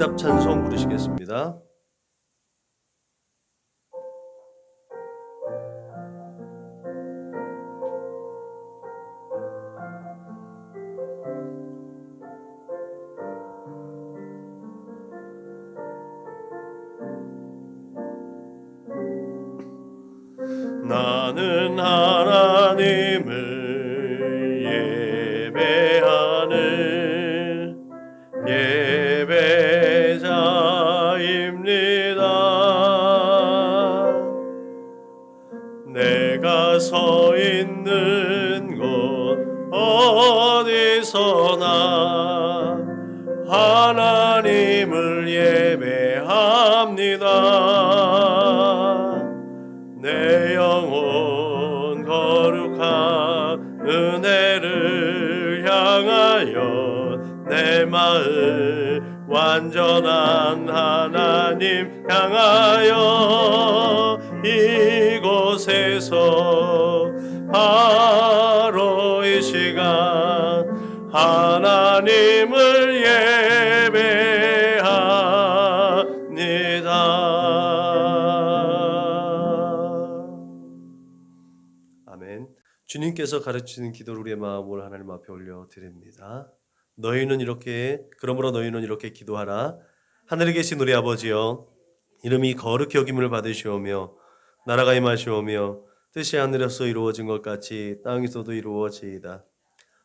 응답 찬송 부르시겠습니다. 나는 하나님을 예배하는 예배자입니다. 내가 서 있는 곳 어디서나 하나님을 예배합니다. 내 영혼 거룩한 은혜를 향하여 내 마음 완전한 하나님 향하여 이곳에서 바로 이 시간 하나님을 예배합니다. 아멘. 주님께서 가르치는 기도를 우리의 마음으로 하나님 앞에 올려드립니다. 그러므로 너희는 이렇게 기도하라. 하늘에 계신 우리 아버지여, 이름이 거룩히 여김을 받으시오며 나라가 임하시오며 뜻이 하늘에서 이루어진 것 같이 땅에서도 이루어지이다.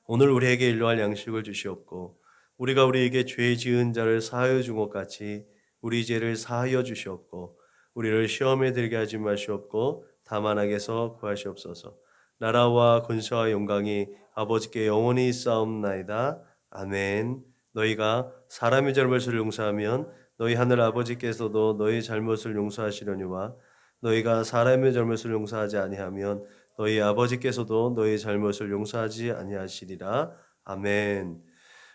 오늘 우리에게 일용할 양식을 주시옵고 우리가 우리에게 죄 지은 자를 사하여 준 것 같이 우리 죄를 사하여 주시옵고 우리를 시험에 들게 하지 마시옵고 다만 악에서 구하시옵소서. 나라와 권세와 영광이 아버지께 영원히 있사옵나이다. 아멘. 너희가 사람의 잘못을 용서하면 너희 하늘 아버지께서도 너희 잘못을 용서하시려니와 너희가 사람의 잘못을 용서하지 아니하면 너희 아버지께서도 너희 잘못을 용서하지 아니하시리라. 아멘.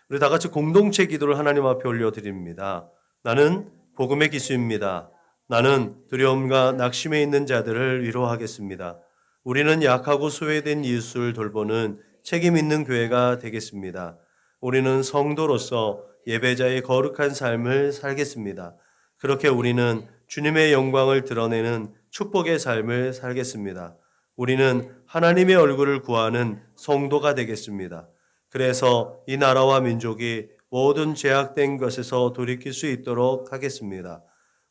우리 다 같이 공동체 기도를 하나님 앞에 올려드립니다. 나는 복음의 기수입니다. 나는 두려움과 낙심에 있는 자들을 위로하겠습니다. 우리는 약하고 소외된 이웃을 돌보는 책임 있는 교회가 되겠습니다. 우리는 성도로서 예배자의 거룩한 삶을 살겠습니다. 그렇게 우리는 주님의 영광을 드러내는 축복의 삶을 살겠습니다. 우리는 하나님의 얼굴을 구하는 성도가 되겠습니다. 그래서 이 나라와 민족이 모든 죄악된 것에서 돌이킬 수 있도록 하겠습니다.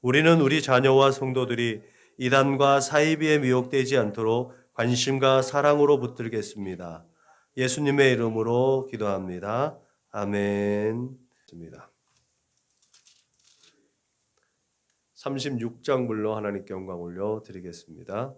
우리는 우리 자녀와 성도들이 이단과 사이비에 미혹되지 않도록 관심과 사랑으로 붙들겠습니다. 예수님의 이름으로 기도합니다. 아멘. 36장 불러 하나님께 영광 올려 드리겠습니다.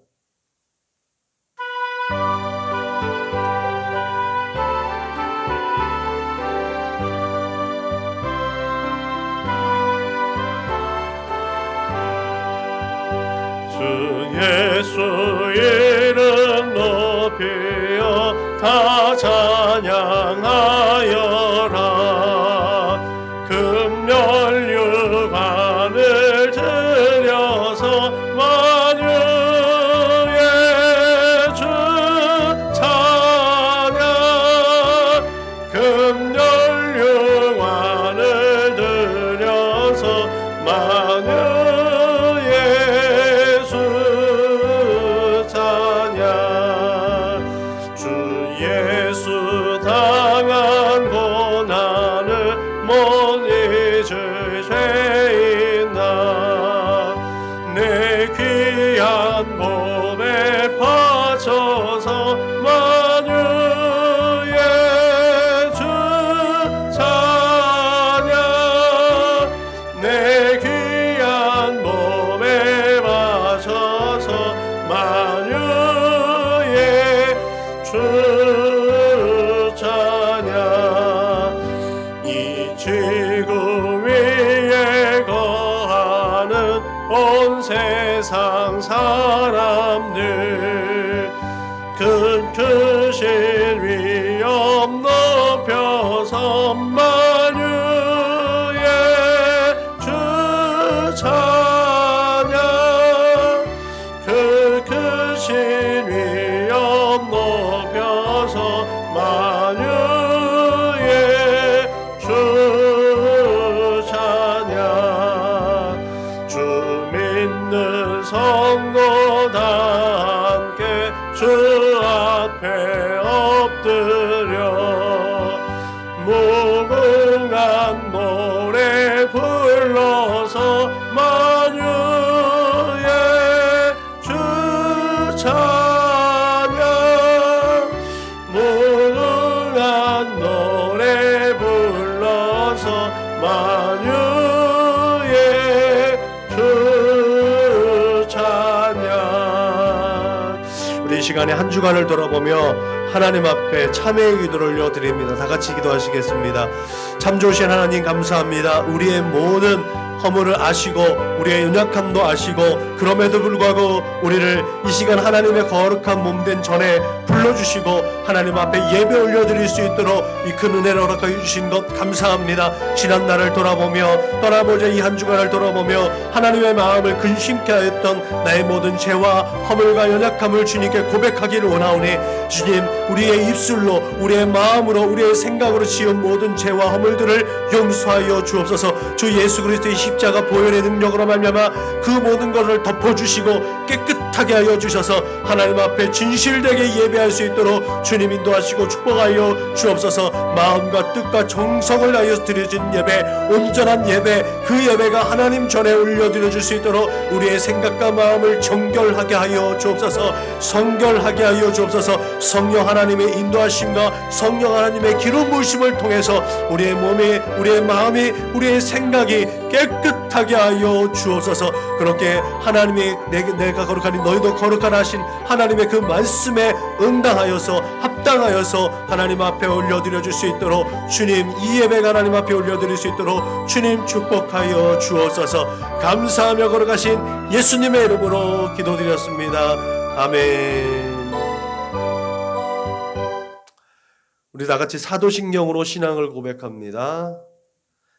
주 예수 이름 높이어 다 찬양하여라. 금열 육안을 들여서 만유의 주 찬양. 금열 육안을 들여서 만유의 주 찬양. 주 예수 당한 고난을 못 잊을 죄인나 내 귀한 몸에 바쳐서 만유의 주 찬양. 내 귀한 몸에 바쳐서 만유의 주 찬양. 이 지구 위에 거하는 온 세상 사람들 큰 크신 위엄 높여서 만유의 주 찬양. 그 크신 위엄 높여서 만유의 주 찬양. 무궁한 노래 불러서 만유의 주 찬양 무궁한 노래 불러서 만유의 주 찬양. 우리 이 시간에 한 주간을 돌아보며 하나님 앞에 참회의 기도를 올려드립니다. 다 같이 기도하시겠습니다. 참 좋으신 하나님 감사합니다. 우리의 모든 허물을 아시고 우리의 연약함도 아시고 그럼에도 불구하고 우리를 이 시간 하나님의 거룩한 몸된 전에 불러주시고 하나님 앞에 예배 올려드릴 수 있도록 이 큰 은혜를 허락하여 주신 것 감사합니다. 지난 날을 돌아보며 떠나보자 이 한 주간을 돌아보며 하나님의 마음을 근심케 하였던 나의 모든 죄와 허물과 연약함을 주님께 고백하기를 원하오니 주님 우리의 입술로 우리의 마음으로 우리의 생각으로 지은 모든 죄와 허물들을 용서하여 주옵소서. 주 예수 그리스도의 십자가 보혈의 능력으로 말미암아 그 모든 것을 덮어주시고 깨끗하게 하여 주셔서 하나님 앞에 진실되게 예배할 수 있도록 주님 인도하시고 축복하여 주옵소서. 마음과 뜻과 정성을 다하여 드려진 예배, 온전한 예배, 그 예배가 하나님 전에 올려드려질 수 있도록 우리의 생각과 마음을 정결하게 하여 주옵소서. 성결하게 하여 주옵소서. 성령 하나님의 인도하심과 성령 하나님의 기름 부으심을 통해서 우리의 몸이, 우리의 마음이, 우리의 생각이 깨끗하게 하여 주옵소서. 그렇게 하나님이 내가 거룩하니 너희도 거룩하라 하신 하나님의 그 말씀에 응당하여서 합당하여서 하나님 앞에 올려드려 줄 수 있도록 주님 이 예배가 하나님 앞에 올려드릴 수 있도록 주님 축복하여 주옵소서. 감사하며 거룩하신 예수님의 이름으로 기도드렸습니다. 아멘. 우리 다같이 사도신경으로 신앙을 고백합니다.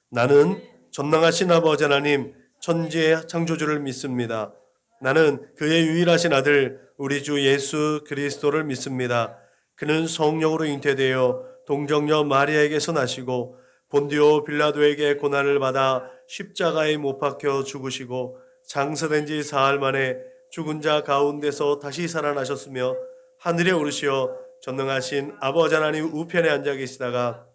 나는 전능하신 아버지 하나님 천지의 창조주를 믿습니다. 나는 그의 유일하신 아들 우리 주 예수 그리스도를 믿습니다. 그는 성령으로 잉태되어 동정녀 마리아에게서 나시고 본디오 빌라도에게 고난을 받아 십자가에 못 박혀 죽으시고 장사된 지 사흘 만에 죽은 자 가운데서 다시 살아나셨으며 하늘에 오르시어 전능하신 아버지 하나님 우편에 앉아 계시다가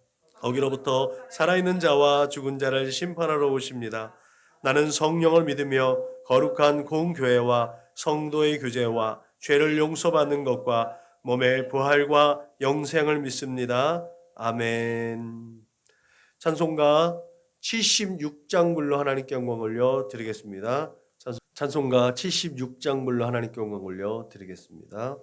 거기로부터 살아있는 자와 죽은 자를 심판하러 오십니다. 나는 성령을 믿으며 거룩한 공교회와 성도의 교제와 죄를 용서받는 것과 몸의 부활과 영생을 믿습니다. 아멘. 찬송가 76장 불러 하나님께 영광 올려 드리겠습니다. 찬송가 76장 불러 하나님께 영광 올려 드리겠습니다.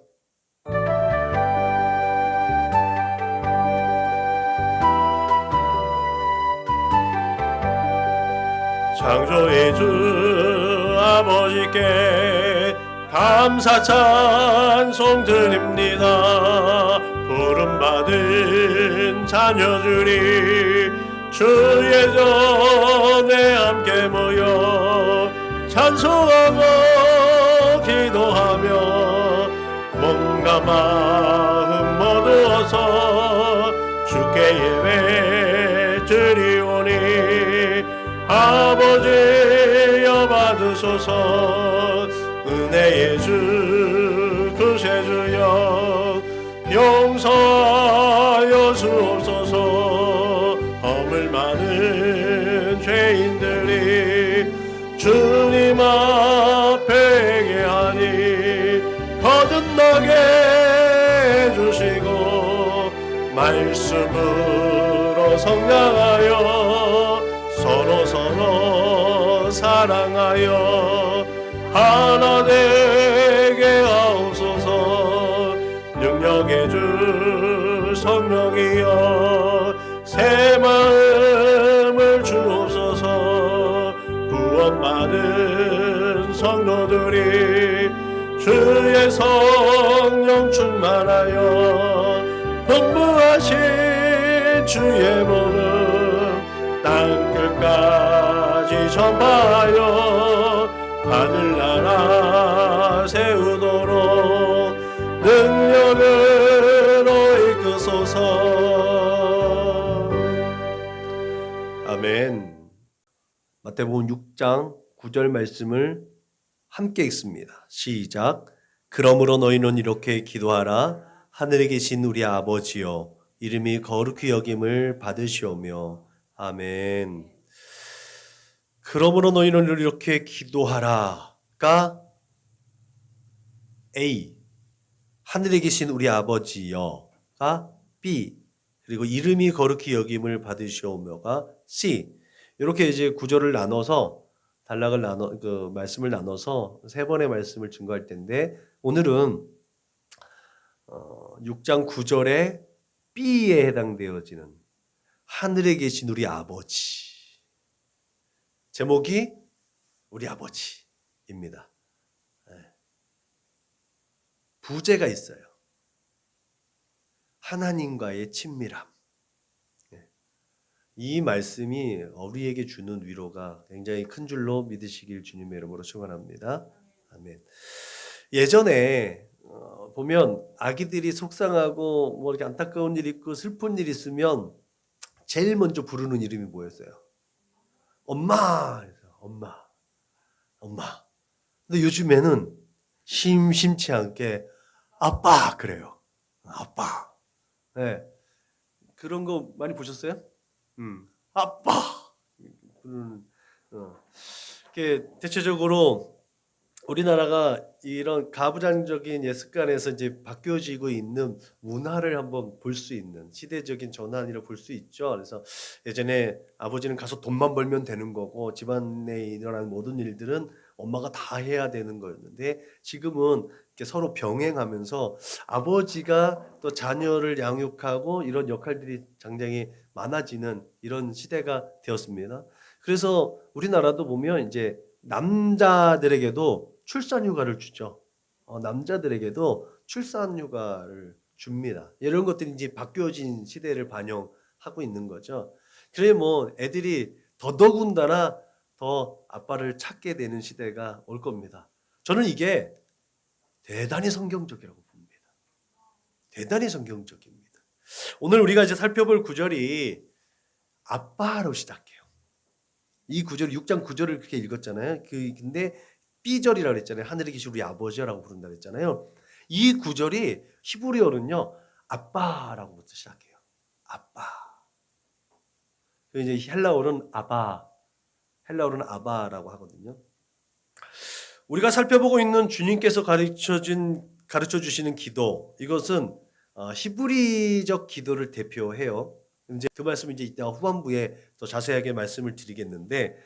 창조의 주 아버지께 감사 찬송 드립니다. 부름받은 자녀들이 주의 전에 함께 모여 찬송하고 기도하며 몸과 마음 모두어서 주께 예배 드리오니 아버지여 받으소서. 은혜의 주 구세주여 용서하여 주옵소서. 허물 많은 죄인들이 주님 앞에 회개하니 거듭나게 해주시고 말씀으로 성장하여 서로 사랑하여 하나 되게 하옵소서. 능력의 주 성령이여 새 마음을 주옵소서. 구원받은 성도들이 주의 성령 충만하여 분부하신 주의 복음 땅끝까지 전파하여 하늘나라 세우도록 능력으로 이끄소서. 아멘. 마태복음 6장 9절 말씀을 함께 읽습니다. 시작. 그러므로 너희는 이렇게 기도하라. 하늘에 계신 우리 아버지여 이름이 거룩히 여김을 받으시오며. 아멘. 그러므로 너희는 이렇게 기도하라가 A, 하늘에 계신 우리 아버지여가 B, 그리고 이름이 거룩히 여김을 받으시오며가 C. 이렇게 이제 구절을 나눠서 말씀을 나눠서 세 번의 말씀을 증거할 텐데, 오늘은 6장 9절에 B에 해당되어지는 하늘에 계신 우리 아버지. 제목이 우리 아버지입니다. 부제가 있어요. 하나님과의 친밀함. 이 말씀이 우리에게 주는 위로가 굉장히 큰 줄로 믿으시길 주님의 이름으로 축원합니다. 아멘. 예전에 보면 아기들이 속상하고 뭐 이렇게 안타까운 일 있고 슬픈 일 있으면 제일 먼저 부르는 이름이 뭐였어요? 엄마. 엄마. 엄마. 근데 요즘에는 심심치 않게 아빠 그래요. 아빠. 네. 그런 거 많이 보셨어요? 아빠. 그런 이게 대체적으로 우리나라가 이런 가부장적인 습관에서 이제 바뀌어지고 있는 문화를 한번 볼 수 있는 시대적인 전환이라고 볼 수 있죠. 그래서 예전에 아버지는 가서 돈만 벌면 되는 거고 집안에 일어나는 모든 일들은 엄마가 다 해야 되는 거였는데, 지금은 이렇게 서로 병행하면서 아버지가 또 자녀를 양육하고 이런 역할들이 굉장히 많아지는 이런 시대가 되었습니다. 그래서 우리나라도 보면 이제 남자들에게도 출산휴가를 주죠. 남자들에게도 출산휴가를 줍니다. 이런 것들이 이제 바뀌어진 시대를 반영하고 있는 거죠. 그래 뭐 애들이 더더군다나 더 아빠를 찾게 되는 시대가 올 겁니다. 저는 이게 대단히 성경적이라고 봅니다. 대단히 성경적입니다. 오늘 우리가 이제 살펴볼 구절이 아빠로 시작해요. 이 구절 6장 9절을 그렇게 읽었잖아요. 근데 B절이라고 그랬잖아요. 하늘에 계신 우리 아버지라고 부른다 그랬잖아요. 이 구절이 히브리어는요, 아빠라고부터 시작해요. 아빠. 이제 헬라어는 아바. 헬라어는 아바라고 하거든요. 우리가 살펴보고 있는 주님께서 가르쳐 주시는 기도, 이것은 히브리적 기도를 대표해요. 이제 그 말씀 이제 이따 후반부에 더 자세하게 말씀을 드리겠는데,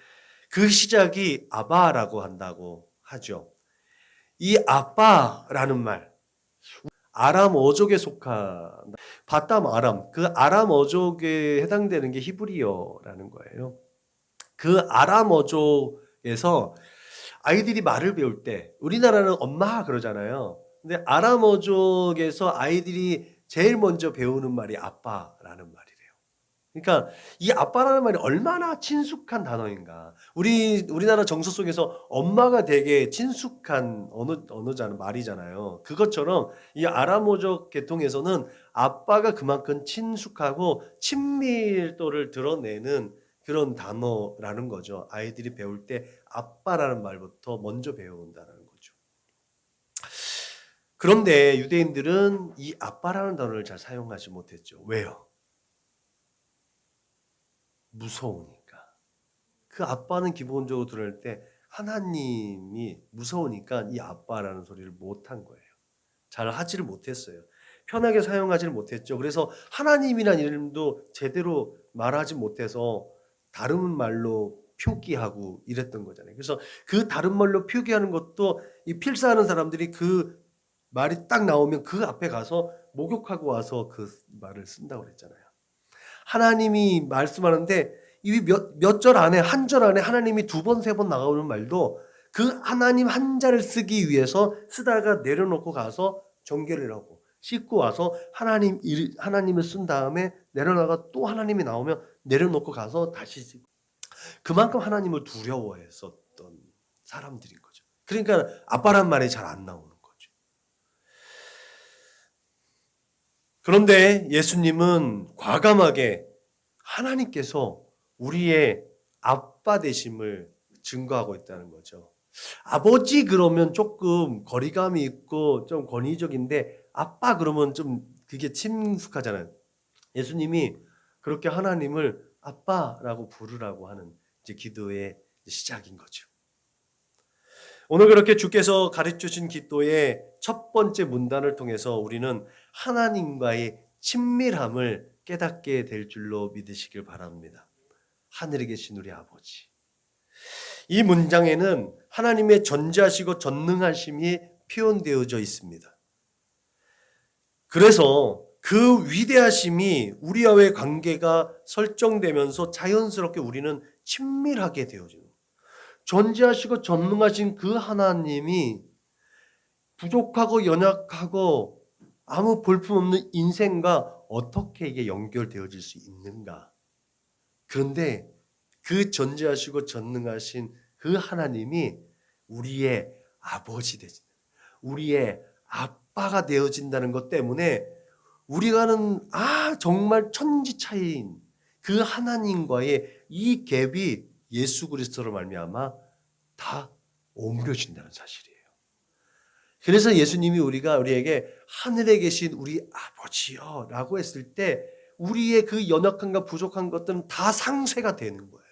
그 시작이 아바라고 한다고 하죠. 이 아바라는 말, 아람 어족에 속한 바담 아람, 그 아람 어족에 해당되는 게 히브리어라는 거예요. 그 아람 어족에서 아이들이 말을 배울 때, 우리나라는 엄마 그러잖아요. 근데 아람 어족에서 아이들이 제일 먼저 배우는 말이 아빠라는 말이래요. 그러니까 이 아빠라는 말이 얼마나 친숙한 단어인가. 우리나라 정서 속에서 엄마가 되게 친숙한 언어잖아, 말이잖아요. 그것처럼 이 아람어족 계통에서는 아빠가 그만큼 친숙하고 친밀도를 드러내는 그런 단어라는 거죠. 아이들이 배울 때 아빠라는 말부터 먼저 배운다는 거죠. 그런데 유대인들은 이 아빠라는 단어를 잘 사용하지 못했죠. 왜요? 무서우니까. 그 아빠는 기본적으로 들을 때 하나님이 무서우니까 이 아빠라는 소리를 못한 거예요. 잘 하지를 못했어요. 편하게 사용하지를 못했죠. 그래서 하나님이라는 이름도 제대로 말하지 못해서 다른 말로 표기하고 이랬던 거잖아요. 그래서 그 다른 말로 표기하는 것도 이 필사하는 사람들이 그 말이 딱 나오면 그 앞에 가서 목욕하고 와서 그 말을 쓴다고 그랬잖아요. 하나님이 말씀하는데 이 몇 절 안에, 한 절 안에 하나님이 두 번, 세 번 나오는 말도 그 하나님 한 자를 쓰기 위해서 쓰다가 내려놓고 가서 정결을 하고 씻고 와서 하나님을 쓴 다음에 내려놔가 또 하나님이 나오면 내려놓고 가서 다시 쓰고, 그만큼 하나님을 두려워했었던 사람들인 거죠. 그러니까 아빠란 말이 잘 안 나오는 거죠. 그런데 예수님은 과감하게 하나님께서 우리의 아빠 되심을 증거하고 있다는 거죠. 아버지 그러면 조금 거리감이 있고 좀 권위적인데, 아빠 그러면 좀 그게 친숙하잖아요. 예수님이 그렇게 하나님을 아빠라고 부르라고 하는 이제 기도의 시작인 거죠. 오늘 그렇게 주께서 가르쳐 주신 기도의 첫 번째 문단을 통해서 우리는 하나님과의 친밀함을 깨닫게 될 줄로 믿으시길 바랍니다. 하늘에 계신 우리 아버지. 이 문장에는 하나님의 전지하시고 전능하심이 표현되어져 있습니다. 그래서 그 위대하심이 우리와의 관계가 설정되면서 자연스럽게 우리는 친밀하게 되어지는 거예요. 전지하시고 전능하신 그 하나님이 부족하고 연약하고 아무 볼품없는 인생과 어떻게 이게 연결되어질 수 있는가? 그런데 그 전지하시고 전능하신 그 하나님이 우리의 아버지 되신, 우리의 아빠가 되어진다는 것 때문에 우리가는 정말 천지 차이인 그 하나님과의 이 갭이 예수 그리스도로 말미암아 다 옮겨진다는 사실이에요. 그래서 예수님이 우리에게 하늘에 계신 우리 아버지요 라고 했을 때 우리의 그 연약함과 부족한 것들은 다 상쇄가 되는 거예요.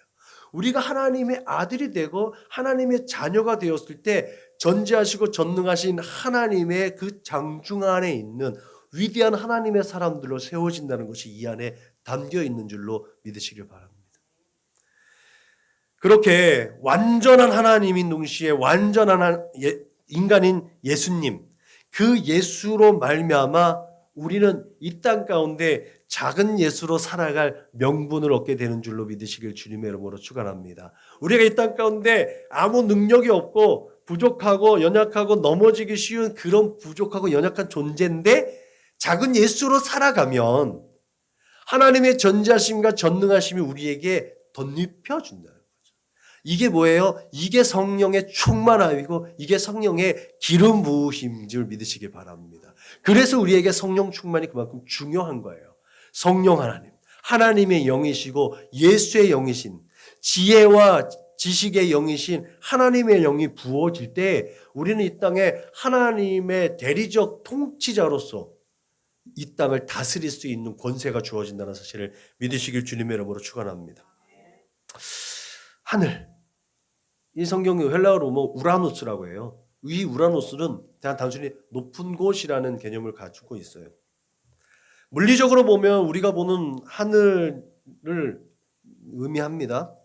우리가 하나님의 아들이 되고 하나님의 자녀가 되었을 때 전지하시고 전능하신 하나님의 그 장중 안에 있는 위대한 하나님의 사람들로 세워진다는 것이 이 안에 담겨 있는 줄로 믿으시길 바랍니다. 그렇게 완전한 하나님인 동시에 완전한 인간인 예수님, 그 예수로 말미암아 우리는 이 땅 가운데 작은 예수로 살아갈 명분을 얻게 되는 줄로 믿으시길 주님의 이름으로 축원합니다. 우리가 이 땅 가운데 아무 능력이 없고 부족하고 연약하고 넘어지기 쉬운 그런 부족하고 연약한 존재인데 작은 예수로 살아가면 하나님의 전지하심과 전능하심이 우리에게 덧입혀 준다는 거죠. 이게 뭐예요? 이게 성령의 충만함이고 이게 성령의 기름 부으심인 줄 믿으시기 바랍니다. 그래서 우리에게 성령 충만이 그만큼 중요한 거예요. 성령 하나님, 하나님의 영이시고 예수의 영이신 지혜와 지식의 영이신 하나님의 영이 부어질 때 우리는 이 땅에 하나님의 대리적 통치자로서 이 땅을 다스릴 수 있는 권세가 주어진다는 사실을 믿으시길 주님의 이름으로 축원합니다. 하늘, 이 성경이 헬라어로 우라노스라고 해요. 이 우라노스는 그냥 단순히 높은 곳이라는 개념을 가지고 있어요. 물리적으로 보면 우리가 보는 하늘을 의미합니다.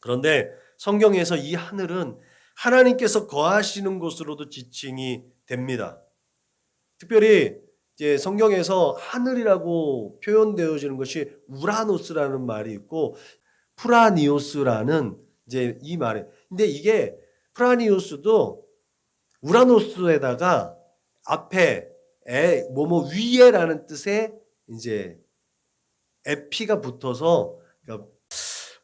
그런데 성경에서 이 하늘은 하나님께서 거하시는 곳으로도 지칭이 됩니다. 특별히 이제 성경에서 하늘이라고 표현되어지는 것이 우라노스라는 말이 있고 프라니오스라는 이제 이 말에. 근데 이게 프라니오스도 우라노스에다가 앞에 뭐뭐 위에라는 뜻의 이제 에피가 붙어서 그러니까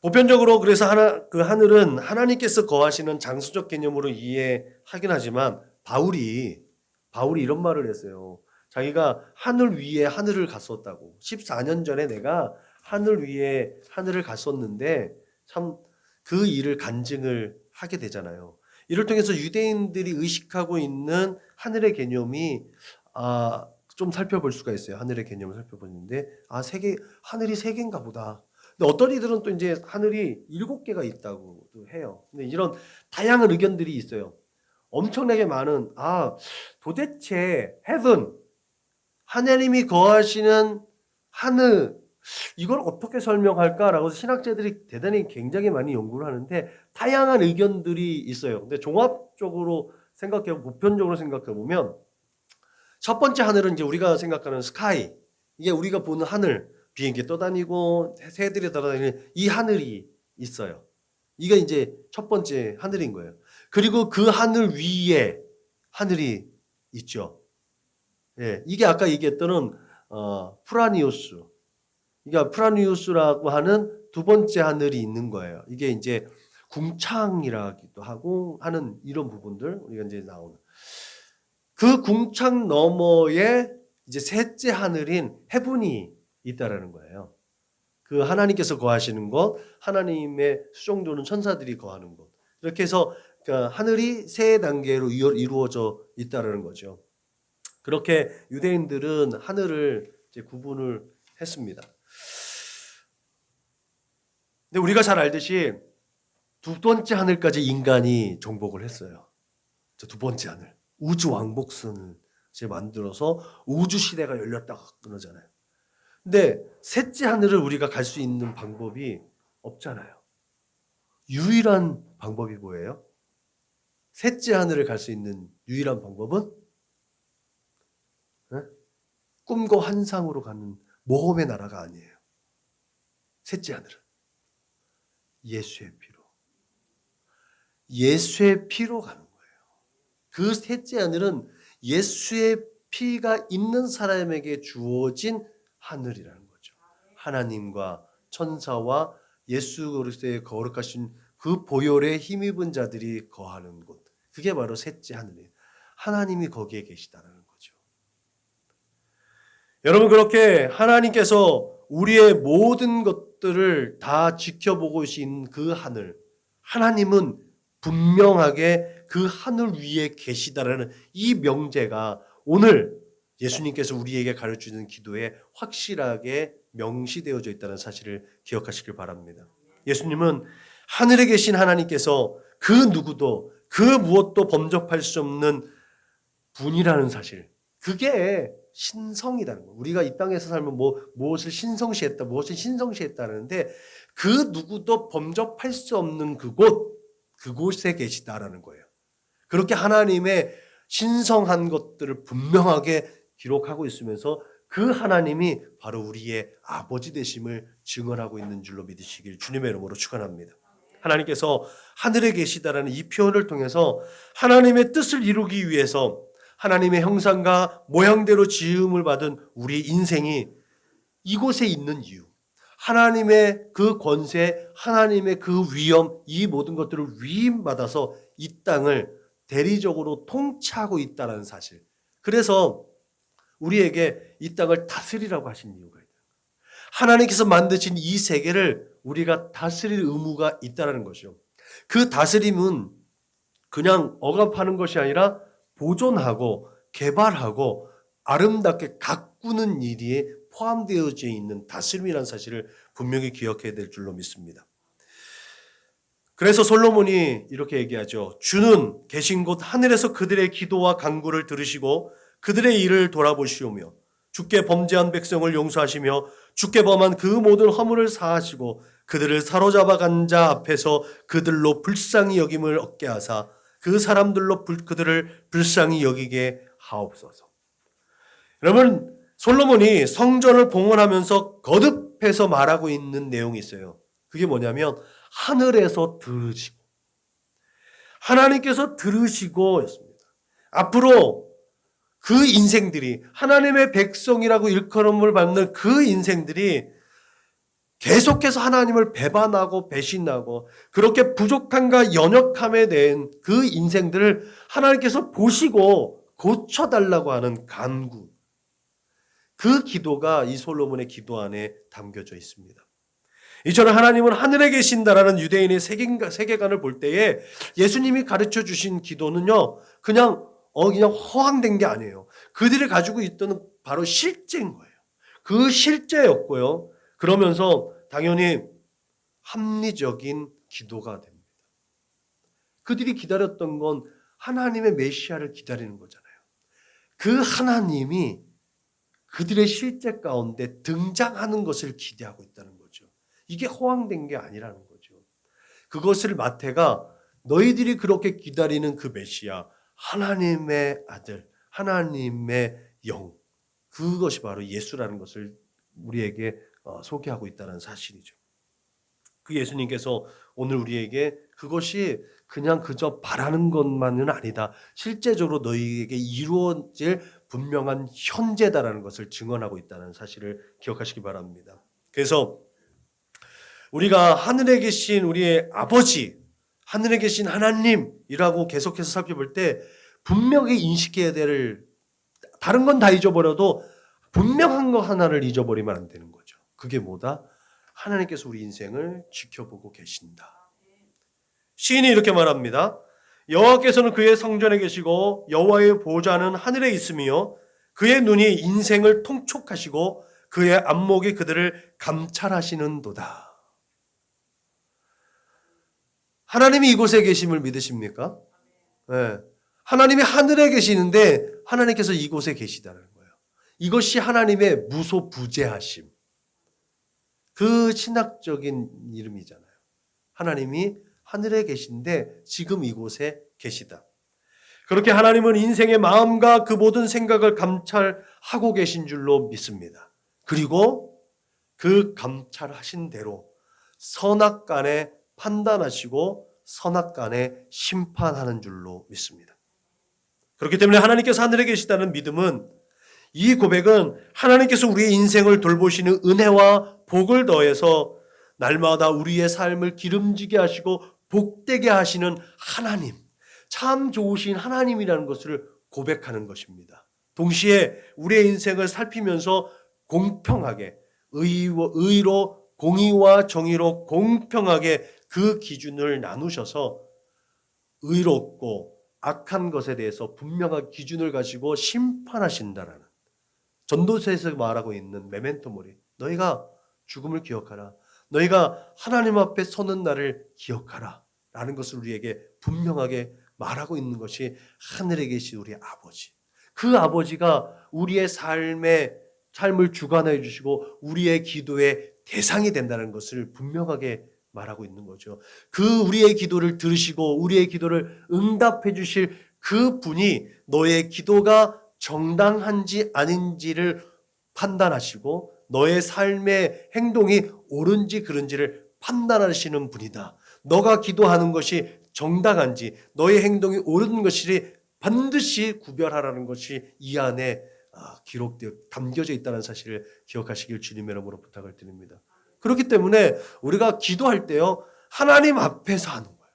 보편적으로 그래서 그 하늘은 하나님께서 거하시는 장소적 개념으로 이해하긴 하지만 바울이 이런 말을 했어요. 자기가 하늘 위에 하늘을 갔었다고. 14년 전에 내가 하늘 위에 하늘을 갔었는데 참 그 일을 간증을 하게 되잖아요. 이를 통해서 유대인들이 의식하고 있는 하늘의 개념이 좀 살펴볼 수가 있어요. 하늘의 개념을 살펴보는데 하늘이 세 개인가 보다. 근데 어떤 이들은 또 이제 하늘이 7개가 있다고 해요. 근데 이런 다양한 의견들이 있어요. 엄청나게 많은 도대체 heaven 하나님이 거하시는 하늘 이걸 어떻게 설명할까라고 신학자들이 대단히 굉장히 많이 연구를 하는데 다양한 의견들이 있어요. 근데 종합적으로 보편적으로 생각해 보면 첫 번째 하늘은 이제 우리가 생각하는 스카이, 이게 우리가 보는 하늘, 비행기 떠다니고 새들이 떠다니는 이 하늘이 있어요. 이게 이제 첫 번째 하늘인 거예요. 그리고 그 하늘 위에 하늘이 있죠. 예, 이게 아까 얘기했던 프라니우스. 그러니까 프라니우스라고 하는 두 번째 하늘이 있는 거예요. 이게 이제 궁창이라기도 하고 하는 이런 부분들 우리가 이제 나오는 그 궁창 너머에 이제 셋째 하늘인 헤븐이 있다라는 거예요. 그 하나님께서 거하시는 곳, 하나님의 수종도는 천사들이 거하는 곳. 이렇게 해서 그러니까 하늘이 세 단계로 이루어져 있다라는 거죠. 그렇게 유대인들은 하늘을 이제 구분을 했습니다. 근데 우리가 잘 알듯이 두 번째 하늘까지 인간이 정복을 했어요. 저 두 번째 하늘, 우주 왕복선을 만들어서 우주 시대가 열렸다고 그러잖아요. 근데 셋째 하늘을 우리가 갈 수 있는 방법이 없잖아요. 유일한 방법이 뭐예요? 셋째 하늘을 갈 수 있는 유일한 방법은 꿈과 환상으로 가는 모험의 나라가 아니에요. 셋째 하늘은 예수의 피로. 예수의 피로 가는 거예요. 그 셋째 하늘은 예수의 피가 있는 사람에게 주어진 하늘이라는 거죠. 하나님과 천사와 예수 그리스도의 거룩하신 그 보혈에 힘입은 자들이 거하는 곳. 그게 바로 셋째 하늘이에요. 하나님이 거기에 계시다는 거죠. 여러분, 그렇게 하나님께서 우리의 모든 것들을 다 지켜보고 계신 그 하늘, 하나님은 분명하게 그 하늘 위에 계시다라는 이 명제가 오늘 예수님께서 우리에게 가르치는 기도에 확실하게 명시되어져 있다는 사실을 기억하시길 바랍니다. 예수님은 하늘에 계신 하나님께서 그 누구도 그 무엇도 범접할 수 없는 분이라는 사실, 그게 신성이라는 거예요. 우리가 이 땅에서 살면 무엇을 신성시했다, 무엇을 신성시했다는데 그 누구도 범접할 수 없는 그곳에 계시다라는 거예요. 그렇게 하나님의 신성한 것들을 분명하게 기록하고 있으면서 그 하나님이 바로 우리의 아버지 되심을 증언하고 있는 줄로 믿으시길 주님의 이름으로 축원합니다. 하나님께서 하늘에 계시다라는 이 표현을 통해서 하나님의 뜻을 이루기 위해서 하나님의 형상과 모양대로 지음을 받은 우리 인생이 이곳에 있는 이유, 하나님의 그 권세, 하나님의 그 위엄, 이 모든 것들을 위임받아서 이 땅을 대리적으로 통치하고 있다는 사실. 그래서 우리에게 이 땅을 다스리라고 하신 이유가 있어요. 하나님께서 만드신 이 세계를 우리가 다스릴 의무가 있다는 것이죠. 그 다스림은 그냥 억압하는 것이 아니라 보존하고 개발하고 아름답게 가꾸는 일이 포함되어져 있는 다스림이라는 사실을 분명히 기억해야 될 줄로 믿습니다. 그래서 솔로몬이 이렇게 얘기하죠. 주는 계신 곳 하늘에서 그들의 기도와 간구를 들으시고 그들의 일을 돌아보시오며 주께 범죄한 백성을 용서하시며 주께 범한 그 모든 허물을 사하시고 그들을 사로잡아 간 자 앞에서 그들로 불쌍히 여김을 얻게 하사 그 사람들로 그들을 불쌍히 여기게 하옵소서. 여러분, 솔로몬이 성전을 봉헌하면서 거듭해서 말하고 있는 내용이 있어요. 그게 뭐냐면 하늘에서 들으시고, 하나님께서 들으시고 였습니다. 앞으로 그 인생들이, 하나님의 백성이라고 일컬음을 받는 그 인생들이 계속해서 하나님을 배반하고 배신하고 그렇게 부족함과 연약함에 대한 그 인생들을 하나님께서 보시고 고쳐달라고 하는 간구, 그 기도가 이 솔로몬의 기도 안에 담겨져 있습니다. 이처럼 하나님은 하늘에 계신다라는 유대인의 세계관을 볼 때에 예수님이 가르쳐 주신 기도는요, 그냥 허황된 게 아니에요. 그들이 가지고 있던 바로 실제인 거예요. 그 실제였고요. 그러면서 당연히 합리적인 기도가 됩니다. 그들이 기다렸던 건 하나님의 메시아를 기다리는 거잖아요. 그 하나님이 그들의 실제 가운데 등장하는 것을 기대하고 있다는 거죠. 이게 허황된 게 아니라는 거죠. 그것을 마태가 너희들이 그렇게 기다리는 그 메시아, 하나님의 아들, 하나님의 영, 그것이 바로 예수라는 것을 우리에게 소개하고 있다는 사실이죠. 그 예수님께서 오늘 우리에게 그것이 그냥 그저 바라는 것만은 아니다, 실제적으로 너희에게 이루어질 분명한 현재다라는 것을 증언하고 있다는 사실을 기억하시기 바랍니다. 그래서 우리가 하늘에 계신 우리의 아버지, 하늘에 계신 하나님이라고 계속해서 살펴볼 때 분명히 인식해야 될, 다른 건 다 잊어버려도 분명한 거 하나를 잊어버리면 안 되는 거죠. 그게 뭐다? 하나님께서 우리 인생을 지켜보고 계신다. 시인이 이렇게 말합니다. 여호와께서는 그의 성전에 계시고 여호와의 보좌는 하늘에 있으며 그의 눈이 인생을 통촉하시고 그의 안목이 그들을 감찰하시는도다. 하나님이 이곳에 계심을 믿으십니까? 네. 하나님이 하늘에 계시는데 하나님께서 이곳에 계시다는 거예요. 이것이 하나님의 무소부재하심. 그 신학적인 이름이잖아요. 하나님이 하늘에 계신데 지금 이곳에 계시다. 그렇게 하나님은 인생의 마음과 그 모든 생각을 감찰하고 계신 줄로 믿습니다. 그리고 그 감찰하신 대로 선악간에 판단하시고 선악간에 심판하는 줄로 믿습니다. 그렇기 때문에 하나님께서 하늘에 계시다는 믿음은, 이 고백은 하나님께서 우리의 인생을 돌보시는 은혜와 복을 더해서 날마다 우리의 삶을 기름지게 하시고 복되게 하시는 하나님, 참 좋으신 하나님이라는 것을 고백하는 것입니다. 동시에 우리의 인생을 살피면서 공평하게, 의로, 공의와 정의로 공평하게 그 기준을 나누셔서 의롭고 악한 것에 대해서 분명한 기준을 가지고 심판하신다라는, 전도서에서 말하고 있는 메멘토 모리, 너희가 죽음을 기억하라, 너희가 하나님 앞에 서는 날을 기억하라 라는 것을 우리에게 분명하게 말하고 있는 것이 하늘에 계신 우리 아버지, 그 아버지가 우리의 삶을 주관해 주시고 우리의 기도의 대상이 된다는 것을 분명하게 말하고 있는 거죠. 그 우리의 기도를 들으시고 우리의 기도를 응답해 주실 그 분이 너의 기도가 정당한지 아닌지를 판단하시고 너의 삶의 행동이 옳은지 그른지를 판단하시는 분이다. 너가 기도하는 것이 정당한지, 너의 행동이 옳은 것이 반드시 구별하라는 것이 이 안에 기록되어 담겨져 있다는 사실을 기억하시길 주님의 이름으로 부탁을 드립니다. 그렇기 때문에 우리가 기도할 때요, 하나님 앞에서 하는 거예요.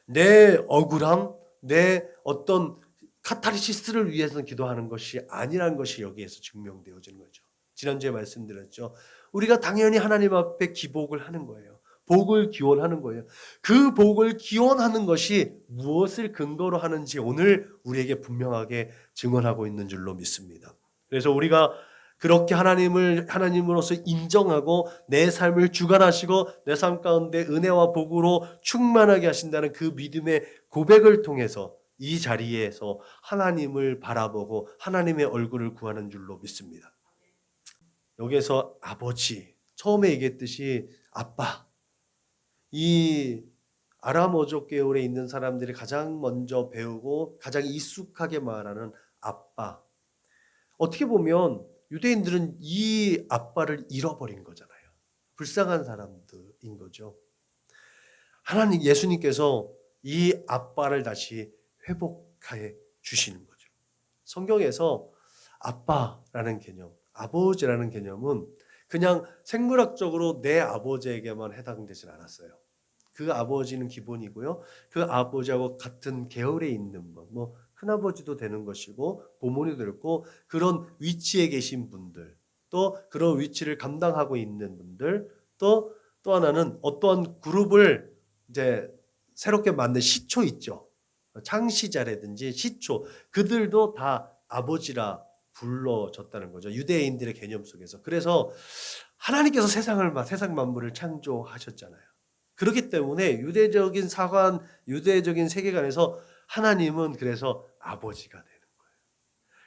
내 억울함, 내 어떤 카타르시스를 위해서 기도하는 것이 아니라는 것이 여기에서 증명되어지는 거죠. 지난주에 말씀드렸죠. 우리가 당연히 하나님 앞에 기복을 하는 거예요. 복을 기원하는 거예요. 그 복을 기원하는 것이 무엇을 근거로 하는지 오늘 우리에게 분명하게 증언하고 있는 줄로 믿습니다. 그래서 우리가 그렇게 하나님으로서 인정하고 내 삶을 주관하시고 내 삶 가운데 은혜와 복으로 충만하게 하신다는 그 믿음의 고백을 통해서 이 자리에서 하나님을 바라보고 하나님의 얼굴을 구하는 줄로 믿습니다. 여기에서 아버지, 처음에 얘기했듯이 아빠, 이 아람어족 계열에 있는 사람들이 가장 먼저 배우고 가장 익숙하게 말하는 아빠. 어떻게 보면 유대인들은 이 아빠를 잃어버린 거잖아요. 불쌍한 사람들인 거죠. 하나님, 예수님께서 이 아빠를 다시 회복해 주시는 거죠. 성경에서 아빠라는 개념, 아버지라는 개념은 그냥 생물학적으로 내 아버지에게만 해당되진 않았어요. 그 아버지는 기본이고요. 그 아버지하고 같은 계열에 있는 큰아버지도 되는 것이고 부모님도 되고 그런 위치에 계신 분들, 또 그런 위치를 감당하고 있는 분들, 또 하나는 어떠한 그룹을 이제 새롭게 만든 시초 있죠. 창시자라든지 시초, 그들도 다 아버지라 불러졌다는 거죠. 유대인들의 개념 속에서. 그래서 하나님께서 세상 만물을 창조하셨잖아요. 그렇기 때문에 유대적인 세계관에서 하나님은 그래서 아버지가 되는 거예요.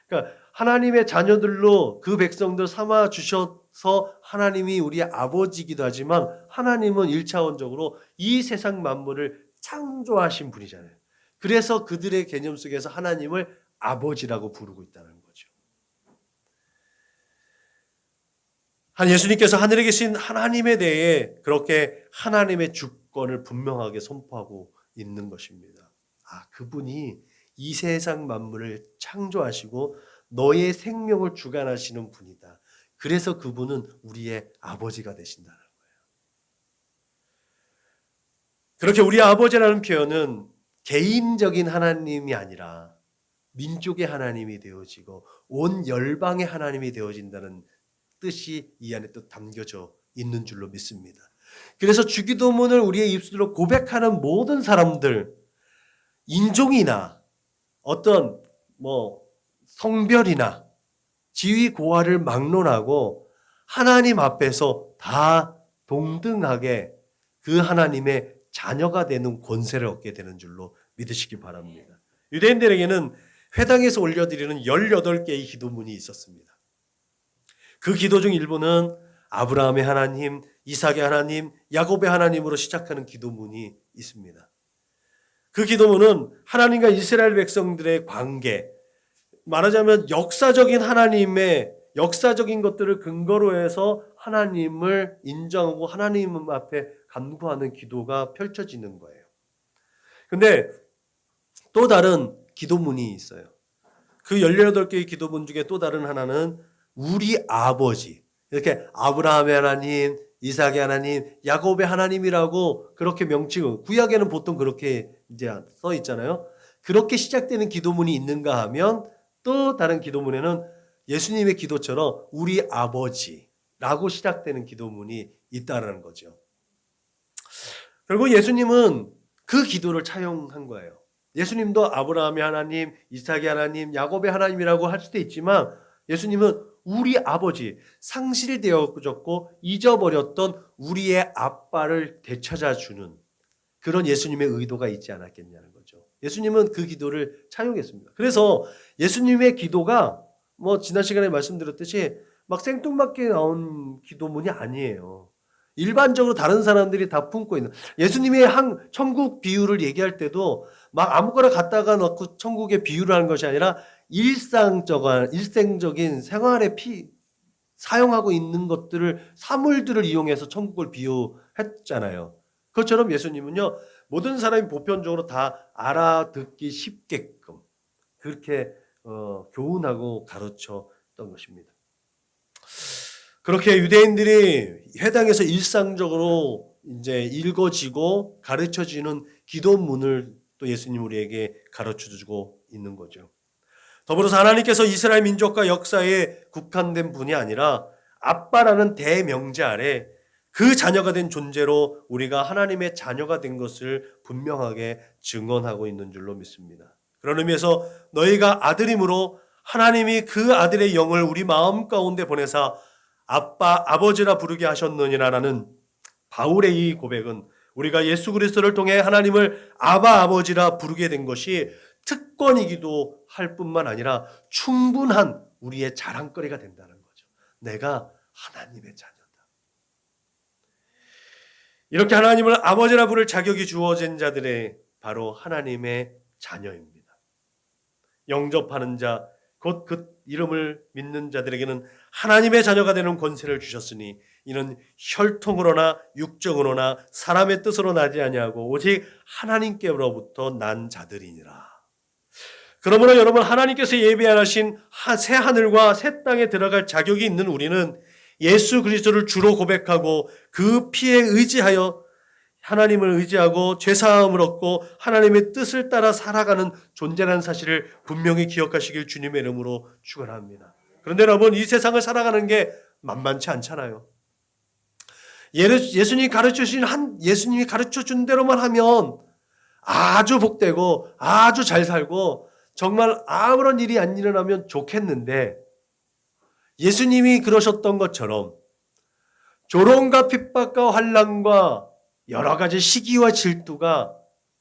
그러니까 하나님의 자녀들로 그 백성들 삼아 주셔서 하나님이 우리의 아버지이기도 하지만 하나님은 1차원적으로 이 세상 만물을 창조하신 분이잖아요. 그래서 그들의 개념 속에서 하나님을 아버지라고 부르고 있다는 거죠. 예수님께서 하늘에 계신 하나님에 대해 그렇게 하나님의 주권을 분명하게 선포하고 있는 것입니다. 그분이 이 세상 만물을 창조하시고 너의 생명을 주관하시는 분이다. 그래서 그분은 우리의 아버지가 되신다는 거예요. 그렇게 우리의 아버지라는 표현은 개인적인 하나님이 아니라 민족의 하나님이 되어지고 온 열방의 하나님이 되어진다는 뜻이 이 안에 또 담겨져 있는 줄로 믿습니다. 그래서 주기도문을 우리의 입술로 고백하는 모든 사람들, 인종이나 어떤 성별이나 지위 고하를 막론하고 하나님 앞에서 다 동등하게 그 하나님의 자녀가 되는 권세를 얻게 되는 줄로 믿으시기 바랍니다. 유대인들에게는 회당에서 올려드리는 18개의 기도문이 있었습니다. 그 기도 중 일부는 아브라함의 하나님, 이삭의 하나님, 야곱의 하나님으로 시작하는 기도문이 있습니다. 그 기도문은 하나님과 이스라엘 백성들의 관계, 말하자면 역사적인 하나님의 역사적인 것들을 근거로 해서 하나님을 인정하고 하나님 앞에 간구하는 기도가 펼쳐지는 거예요. 근데 또 다른 기도문이 있어요. 그 18개의 기도문 중에 또 다른 하나는 우리 아버지, 이렇게 아브라함의 하나님, 이삭의 하나님, 야곱의 하나님이라고 그렇게 명칭을, 구약에는 보통 그렇게 이제 써 있잖아요. 그렇게 시작되는 기도문이 있는가 하면 또 다른 기도문에는 예수님의 기도처럼 우리 아버지라고 시작되는 기도문이 있다라는 거죠. 결국 예수님은 그 기도를 차용한 거예요. 예수님도 아브라함의 하나님, 이삭의 하나님, 야곱의 하나님이라고 할 수도 있지만 예수님은 우리 아버지, 상실되어졌고 잊어버렸던 우리의 아빠를 되찾아주는 그런 예수님의 의도가 있지 않았겠냐는 거죠. 예수님은 그 기도를 차용했습니다. 그래서 예수님의 기도가 지난 시간에 말씀드렸듯이 막 생뚱맞게 나온 기도문이 아니에요. 일반적으로 다른 사람들이 다 품고 있는, 예수님의 천국 비유를 얘기할 때도 막 아무거나 갖다가 넣고 천국의 비유를 하는 것이 아니라 일생적인 생활에 사용하고 있는 것들을, 사물들을 이용해서 천국을 비유했잖아요. 그것처럼 예수님은요, 모든 사람이 보편적으로 다 알아듣기 쉽게끔 그렇게 교훈하고 가르쳤던 것입니다. 그렇게 유대인들이 회당에서 일상적으로 이제 읽어지고 가르쳐지는 기도문을 또 예수님 우리에게 가르쳐주고 있는 거죠. 더불어서 하나님께서 이스라엘 민족과 역사에 국한된 분이 아니라 아빠라는 대명제 아래 그 자녀가 된 존재로 우리가 하나님의 자녀가 된 것을 분명하게 증언하고 있는 줄로 믿습니다. 그런 의미에서 너희가 아들임으로 하나님이 그 아들의 영을 우리 마음 가운데 보내사 아빠, 아버지라 부르게 하셨느니라라는 바울의 이 고백은 우리가 예수 그리스도를 통해 하나님을 아바, 아버지라 부르게 된 것이 특권이기도 할 뿐만 아니라 충분한 우리의 자랑거리가 된다는 거죠. 내가 하나님의 자녀다. 이렇게 하나님을 아버지라 부를 자격이 주어진 자들의 바로 하나님의 자녀입니다. 영접하는 자, 곧 그 이름을 믿는 자들에게는 하나님의 자녀가 되는 권세를 주셨으니 이는 혈통으로나 육정으로나 사람의 뜻으로 나지 아니하고 오직 하나님께로부터 난 자들이니라. 그러므로 여러분, 하나님께서 예비하신 새 하늘과 새 땅에 들어갈 자격이 있는 우리는 예수 그리스도를 주로 고백하고 그 피에 의지하여 하나님을 의지하고 죄사함을 얻고 하나님의 뜻을 따라 살아가는 존재라는 사실을 분명히 기억하시길 주님의 이름으로 축원합니다. 그런데 여러분, 이 세상을 살아가는 게 만만치 않잖아요. 예수님이 가르쳐준 대로만 하면 아주 복되고 아주 잘 살고 정말 아무런 일이 안 일어나면 좋겠는데, 예수님이 그러셨던 것처럼 조롱과 핍박과 환난과 여러 가지 시기와 질투가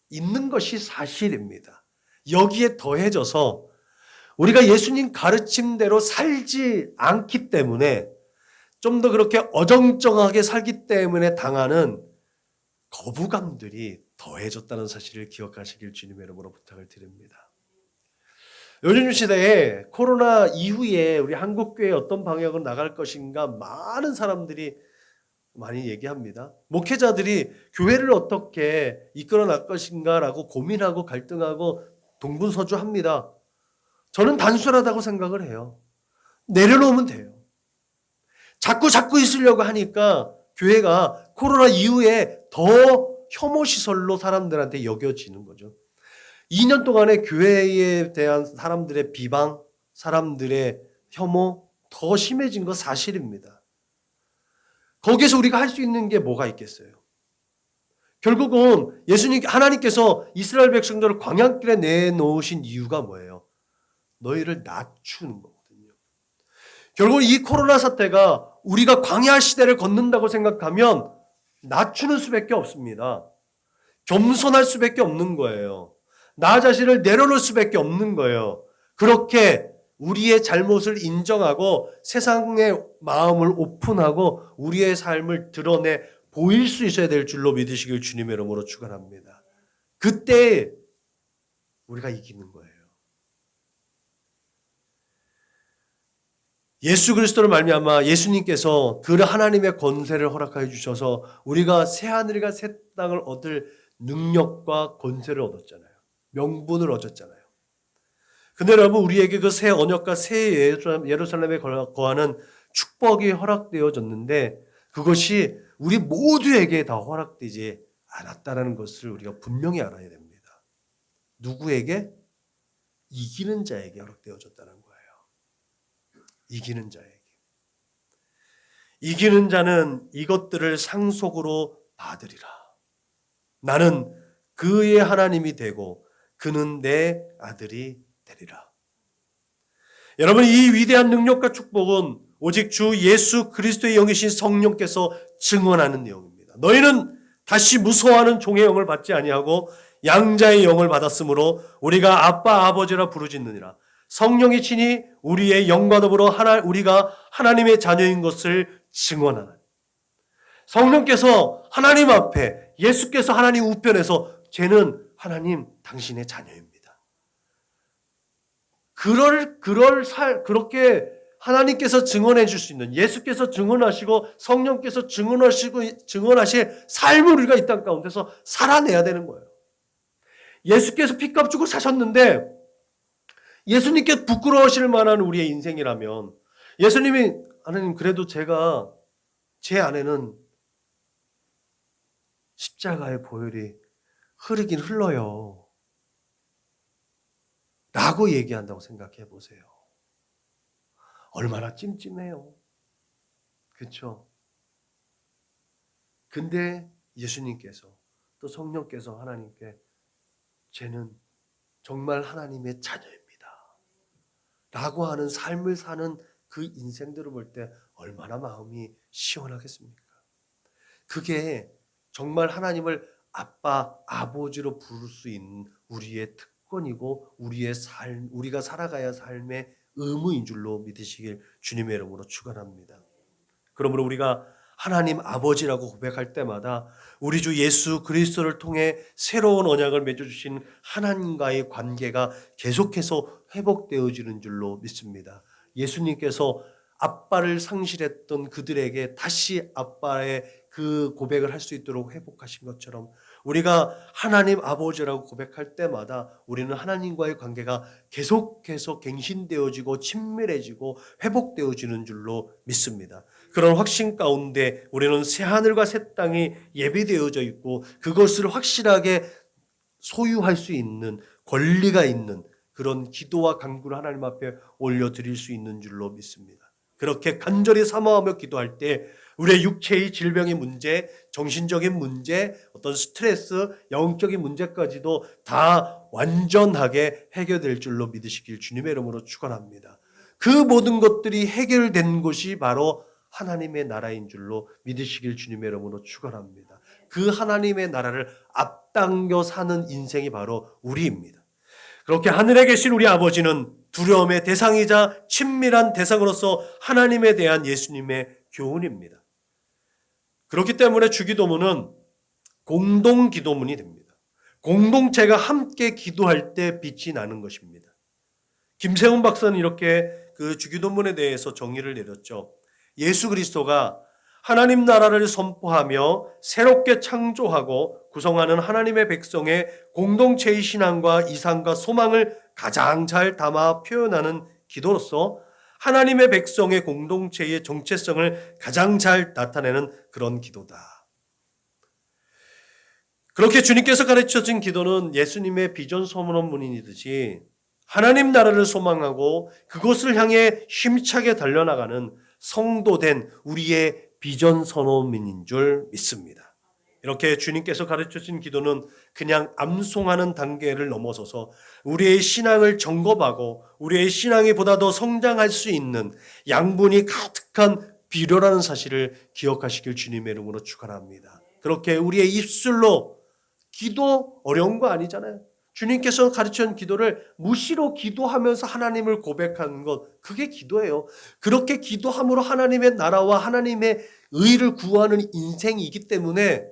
있는 것이 사실입니다. 여기에 더해져서 우리가 예수님 가르침대로 살지 않기 때문에, 좀 더 그렇게 어정쩡하게 살기 때문에 당하는 거부감들이 더해졌다는 사실을 기억하시길 주님의 이름으로 부탁을 드립니다. 요즘 시대에 코로나 이후에 우리 한국교회 어떤 방향으로 나갈 것인가 많은 사람들이 많이 얘기합니다. 목회자들이 교회를 어떻게 이끌어 나갈 것인가라고 고민하고 갈등하고 동분서주합니다. 저는 단순하다고 생각을 해요. 내려놓으면 돼요. 자꾸 있으려고 하니까 교회가 코로나 이후에 더 혐오시설로 사람들한테 여겨지는 거죠. 2년 동안에 교회에 대한 사람들의 비방, 사람들의 혐오 더 심해진 거 사실입니다. 거기에서 우리가 할 수 있는 게 뭐가 있겠어요? 결국은 하나님께서 이스라엘 백성들을 광야길에 내놓으신 이유가 뭐예요? 너희를 낮추는 거거든요. 결국 이 코로나 사태가 우리가 광야 시대를 걷는다고 생각하면 낮추는 수밖에 없습니다. 겸손할 수밖에 없는 거예요. 나 자신을 내려놓을 수밖에 없는 거예요. 그렇게 우리의 잘못을 인정하고 세상의 마음을 오픈하고 우리의 삶을 드러내 보일 수 있어야 될 줄로 믿으시길 주님의 이름으로 축원합니다. 그때 우리가 이기는 거예요. 예수 그리스도를 말미암아 예수님께서 그 하나님의 권세를 허락하여 주셔서 우리가 새 하늘과 새 땅을 얻을 능력과 권세를 얻었잖아요. 명분을 얻었잖아요. 근데 여러분, 우리에게 그 새 언약과 새 예루살렘에 거하는 축복이 허락되어졌는데 그것이 우리 모두에게 다 허락되지 않았다는 것을 우리가 분명히 알아야 됩니다. 누구에게? 이기는 자에게 허락되어졌다는 거예요. 이기는 자에게. 이기는 자는 이것들을 상속으로 받으리라. 나는 그의 하나님이 되고 그는 내 아들이 되리라. 여러분, 이 위대한 능력과 축복은 오직 주 예수 그리스도의 영이신 성령께서 증언하는 내용입니다. 너희는 다시 무서워하는 종의 영을 받지 아니하고 양자의 영을 받았으므로 우리가 아빠 아버지라 부르짖느니라. 성령이 친히 우리의 영과 더불어 우리가 하나님의 자녀인 것을 증언하는. 성령께서 하나님 앞에, 예수께서 하나님 우편에서 쟤는 하나님 당신의 자녀입니다. 그렇게 하나님께서 증언해 줄 수 있는, 예수께서 증언하시고 성령께서 증언하실 삶을 우리가 이 땅 가운데서 살아내야 되는 거예요. 예수께서 피값 주고 사셨는데 예수님께 부끄러우실 만한 우리의 인생이라면 예수님이 하나님 그래도 제 안에는 십자가의 보혈이 흐르긴 흘러요 라고 얘기한다고 생각해 보세요. 얼마나 찜찜해요. 그렇죠? 근데 예수님께서 또 성령께서 하나님께 쟤는 정말 하나님의 자녀입니다 라고 하는 삶을 사는 그 인생들을 볼 때 얼마나 마음이 시원하겠습니까? 그게 정말 하나님을 아빠, 아버지로 부를 수 있는 우리의 특권이고 우리의 삶, 우리가 살아가야 삶의 의무인 줄로 믿으시길 주님의 이름으로 축원합니다. 그러므로 우리가 하나님 아버지라고 고백할 때마다 우리 주 예수 그리스도를 통해 새로운 언약을 맺어주신 하나님과의 관계가 계속해서 회복되어지는 줄로 믿습니다. 예수님께서 아빠를 상실했던 그들에게 다시 아빠의 그 고백을 할 수 있도록 회복하신 것처럼 우리가 하나님 아버지라고 고백할 때마다 우리는 하나님과의 관계가 계속해서 갱신되어지고 친밀해지고 회복되어지는 줄로 믿습니다. 그런 확신 가운데 우리는 새 하늘과 새 땅이 예비되어져 있고 그것을 확실하게 소유할 수 있는 권리가 있는 그런 기도와 간구를 하나님 앞에 올려드릴 수 있는 줄로 믿습니다. 그렇게 간절히 사모하며 기도할 때 우리의 육체의 질병의 문제, 정신적인 문제, 어떤 스트레스, 영적인 문제까지도 다 완전하게 해결될 줄로 믿으시길 주님의 이름으로 축원합니다. 그 모든 것들이 해결된 것이 바로 하나님의 나라인 줄로 믿으시길 주님의 이름으로 축원합니다. 그 하나님의 나라를 앞당겨 사는 인생이 바로 우리입니다. 그렇게 하늘에 계신 우리 아버지는 두려움의 대상이자 친밀한 대상으로서 하나님에 대한 예수님의 교훈입니다. 그렇기 때문에 주기도문은 공동기도문이 됩니다. 공동체가 함께 기도할 때 빛이 나는 것입니다. 김세훈 박사는 이렇게 그 주기도문에 대해서 정의를 내렸죠. 예수 그리스도가 하나님 나라를 선포하며 새롭게 창조하고 구성하는 하나님의 백성의 공동체의 신앙과 이상과 소망을 가장 잘 담아 표현하는 기도로서 하나님의 백성의 공동체의 정체성을 가장 잘 나타내는 그런 기도다. 그렇게 주님께서 가르쳐진 기도는 예수님의 비전 선언문이듯이 하나님 나라를 소망하고 그것을 향해 힘차게 달려나가는 성도된 우리의 비전 선언문인 줄 믿습니다. 이렇게 주님께서 가르쳐진 기도는 그냥 암송하는 단계를 넘어서서 우리의 신앙을 점검하고 우리의 신앙이 보다 더 성장할 수 있는 양분이 가득한 비료라는 사실을 기억하시길 주님의 이름으로 축원합니다. 그렇게 우리의 입술로 기도 어려운 거 아니잖아요. 주님께서 가르치는 기도를 무시로 기도하면서 하나님을 고백하는 것, 그게 기도예요. 그렇게 기도함으로 하나님의 나라와 하나님의 의를 구하는 인생이기 때문에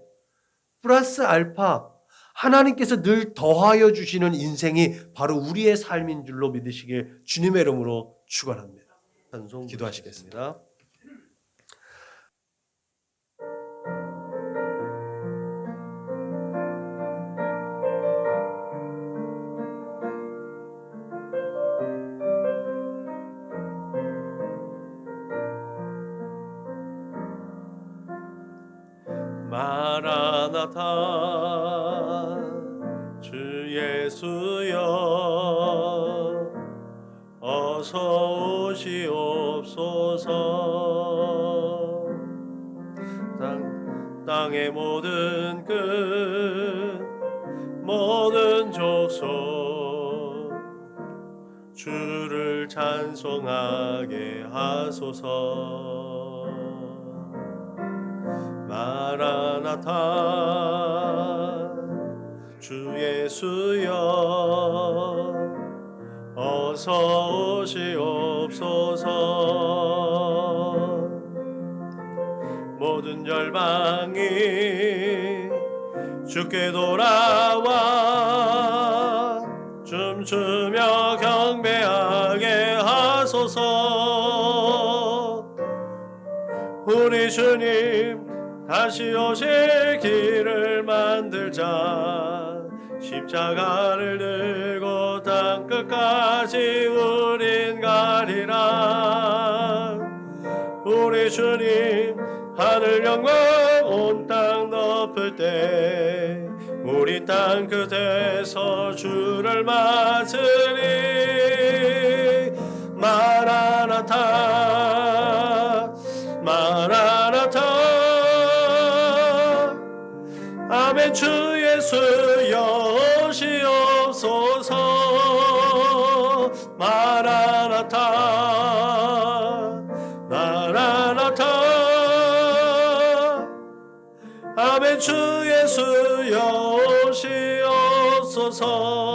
플러스 알파 하나님께서 늘 더하여 주시는 인생이 바로 우리의 삶인 줄로 믿으시길 주님의 이름으로 축원합니다. 찬송 기도하시겠습니다. 마라나타 주 예수여 어서 오시옵소서. 땅의 모든 끝 모든 족속 주를 찬송하게 하소서. 마라나타 주 예수여 어서 오시옵소서. 모든 열방이 주께 돌아와 춤추며 경배하게 하소서. 우리 주님 다시 오실 길을 만들자. 십자가를 들고 땅끝까지 우린 가리라. 우리 주님 하늘 영광 온 땅 덮을 때 우리 땅끝에서 주를 맞으리. 마라나타 마라나타 아멘. 주 예수여 오시옵소서. 마라나타 마라나타 아멘. 주 예수여 오시옵소서.